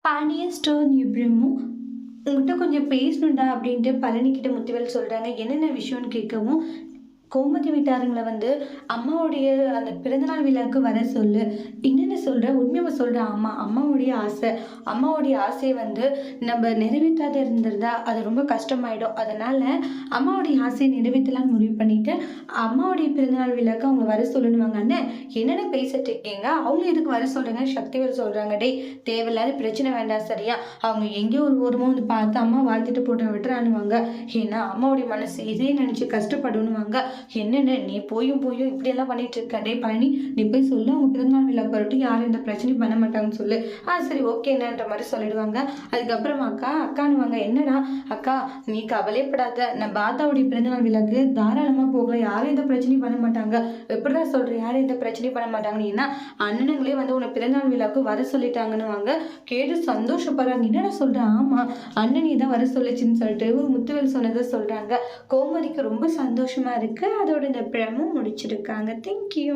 Pandian store new உங்ககிட்ட கொஞ்சம் பேசணும்டா அப்படின்ட்டு பழனிக்கிட்ட முத்துவேல் சொல்றாங்க. என்னென்ன விஷயம்னு கேட்கவும், கோமதி வீட்டாருங்கள வந்து அம்மாவுடைய அந்த பிறந்தநாள் விழாவுக்கு வர சொல்லு. என்னென்ன சொல்ற? உண்மையாவ சொல்ற? ஆமா. அம்மாவுடைய ஆசை. அம்மாவுடைய ஆசைய வந்து நம்ம நிறைவேற்றாத இருந்திருந்தா, அது ரொம்ப கஷ்டமாயிடும். அதனால அம்மாவுடைய ஆசைய நிறைவேத்தலாம்னு முடிவு பண்ணிட்டு, அம்மாவுடைய பிறந்தநாள் விழாவுக்கு அவங்க வர சொல்லணுவாங்க. அண்ணே என்னென்ன பேசிட்டு இருக்கீங்க? அவங்க எதுக்கு வர சொல்றீங்க? சக்திவேல் சொல்றாங்க. டேய் தேவையில்லாத பிரச்சனை வேண்டாம் சரியா? அவங்க எங்கேயோ ஒரு ஓரமா வந்து பார்த்து அம்மா வாழ்த்திட்டு போட்டு விட்டுறானுவாங்க. ஏன்னா அம்மாவுடைய மனசு இதே நினைச்சு கஷ்டப்படணுவாங்க. என்னென்ன நீ போயும் இப்படியெல்லாம் பண்ணிட்டு இருக்க? டேய் பழனி நீ போய் சொல்லு, அவங்க பிறந்தநாள் விழா பொருட்டு யாரும் எந்த பிரச்சனையும் பண்ண மாட்டாங்கன்னு சொல்லு. சரி ஓகேன்ற மாதிரி சொல்லிடுவாங்க. அதுக்கப்புறம் அக்கானுவாங்க. என்னடா அக்கா நீ கவலைப்படாத, நான் பாத்தாவுடைய பிறந்தநாள் விழாக்கு தாராளமா போகலாம், யாரும் எந்த பிரச்சனையும் பண்ண மாட்டாங்க. எப்படிதான் சொல்ற யாரும் எந்த பிரச்சனையும் பண்ண மாட்டாங்கன்னு? ஏன்னா அண்ணனுங்களே வந்து உன்னை பிறந்தநாள் விழாக்கு வர சொல்லிட்டாங்கன்னு கேட்டு சந்தோஷப்படுறாங்க. என்னடா சொல்ற? ஆமா அண்ணனி தான் வர சொல்லிச்சுன்னு சொல்லிட்டு முத்துவேல் சொன்னதை சொல்றாங்க. கோமதிக்கு ரொம்ப சந்தோஷமா இருக்கு. அதோட இந்த ப்ரமோ முடிச்சிருக்காங்க. தேங்க்யூ.